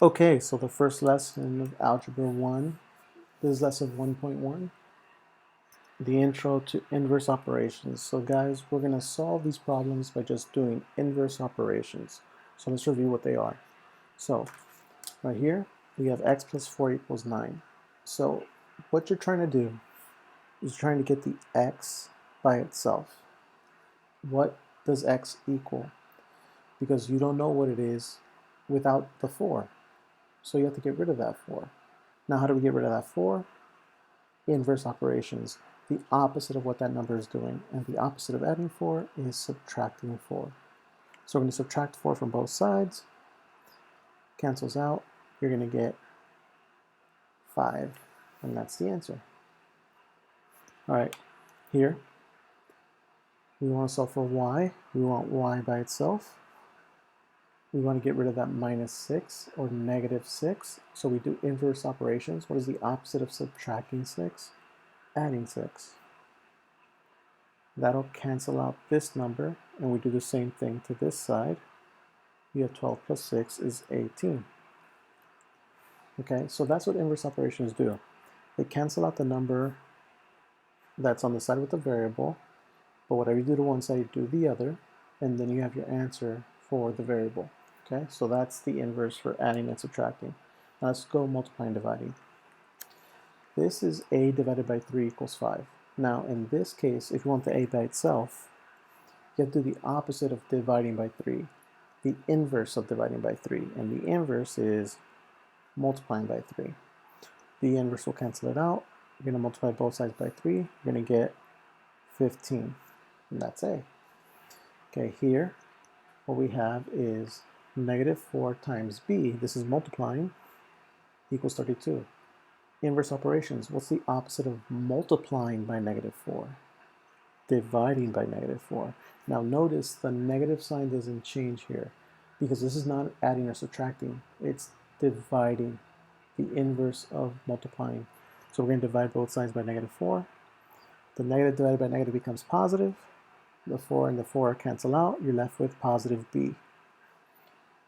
Okay, so the first lesson of Algebra 1, this is lesson 1.1, the intro to inverse operations. So guys, we're going to solve these problems by just doing inverse operations. So let's review what they are. So right here, we have x plus 4 equals 9. So what you're trying to do is trying to get the x by itself. What does x equal? Because you don't know what it is without the 4. So you have to get rid of that 4. Now, how do we get rid of that 4? Inverse operations, the opposite of what that number is doing. And the opposite of adding 4 is subtracting 4. So we're going to subtract 4 from both sides. Cancels out. You're going to get 5. And that's the answer. All right, here, we want to solve for y. We want y by itself. We want to get rid of that minus 6 or negative 6. So we do inverse operations. What is the opposite of subtracting 6? Adding 6. That'll cancel out this number, and we do the same thing to this side. We have 12 plus 6 is 18. Okay, so that's what inverse operations do. They cancel out the number that's on the side with the variable, but whatever you do to one side, you do the other, and then you have your answer for the variable. Okay, so that's the inverse for adding and subtracting. Now let's go multiplying and dividing. This is a divided by 3 equals 5. Now in this case, if you want the a by itself, you have to do the opposite of dividing by 3, the inverse of dividing by 3, and the inverse is multiplying by 3. The inverse will cancel it out. You're going to multiply both sides by 3. You're going to get 15, and that's a. Okay, here what we have is negative 4 times b, this is multiplying, equals 32. Inverse operations, what's the opposite of multiplying by negative 4? Dividing by negative 4. Now notice the negative sign doesn't change here because this is not adding or subtracting, it's dividing, the inverse of multiplying. So we're going to divide both sides by negative 4. The negative divided by negative becomes positive. The 4 and the 4 cancel out. You're left with positive b.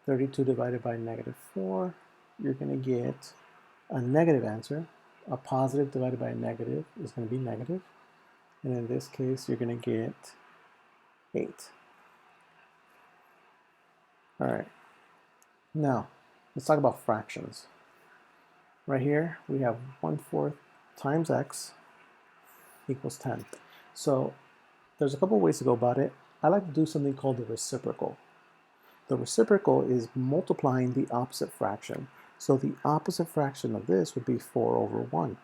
32 divided by negative 4, you're going to get a negative answer. A positive divided by a negative is going to be negative. And in this case, you're going to get 8. All right. Now, let's talk about fractions. Right here, we have 1/4 times x equals 10. So there's a couple ways to go about it. I like to do something called the reciprocal. The reciprocal is multiplying the opposite fraction. So the opposite fraction of this would be 4 over 1.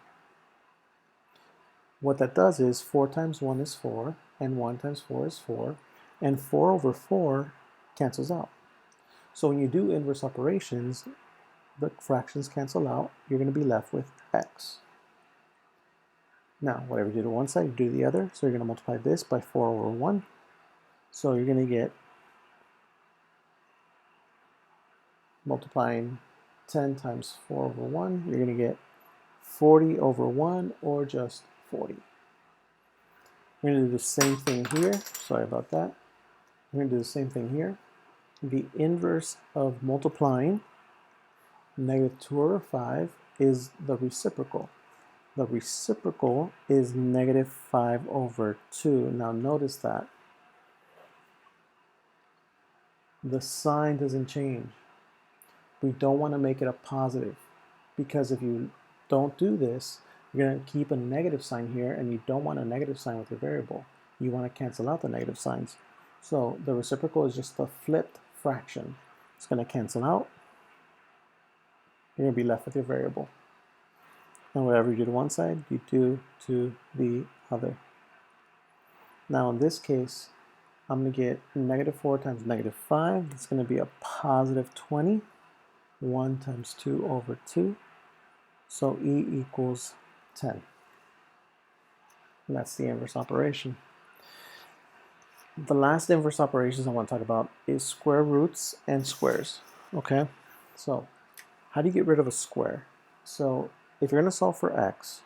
What that does is 4 times 1 is 4, and 1 times 4 is 4, and 4 over 4 cancels out. So when you do inverse operations, the fractions cancel out. You're going to be left with x. Now, whatever you do to one side, you do the other. So you're going to multiply this by 4 over 1. So you're going to get, multiplying 10 times 4 over 1, you're going to get 40 over 1, or just 40. We're going to do the same thing here. Sorry about that. We're going to do the same thing here. The inverse of multiplying negative 2 over 5 is the reciprocal. The reciprocal is negative 5 over 2. Now notice that the sign doesn't change. We don't want to make it a positive, because if you don't do this, you're going to keep a negative sign here, and you don't want a negative sign with your variable. You want to cancel out the negative signs. So the reciprocal is just a flipped fraction. It's going to cancel out. You're going to be left with your variable. And whatever you do to one side, you do to the other. Now in this case, I'm going to get negative 4 times negative 5. It's going to be a positive 20. 1 times 2 over 2. So E equals 10. And that's the inverse operation. The last inverse operations I want to talk about is square roots and squares. Okay, so how do you get rid of a square? So if you're going to solve for x,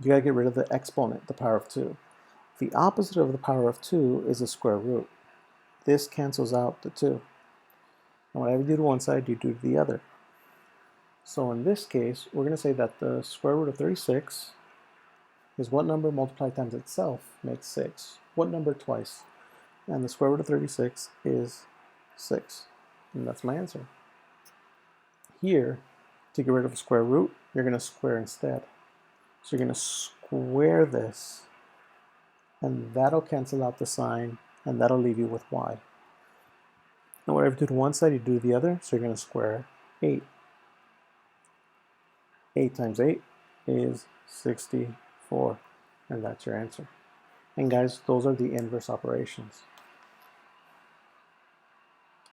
you got to get rid of the exponent, the power of 2. The opposite of the power of 2 is a square root. This cancels out the 2. And whatever you do to one side, you do to the other. So in this case, we're going to say that the square root of 36 is what number multiplied times itself makes 6. What number twice? And the square root of 36 is 6. And that's my answer. Here, to get rid of a square root, you're going to square instead. So you're going to square this, and that'll cancel out the sign, and that'll leave you with y. And whatever you do to one side, you do to the other, so you're going to square 8. 8 times 8 is 64, and that's your answer. And guys, those are the inverse operations.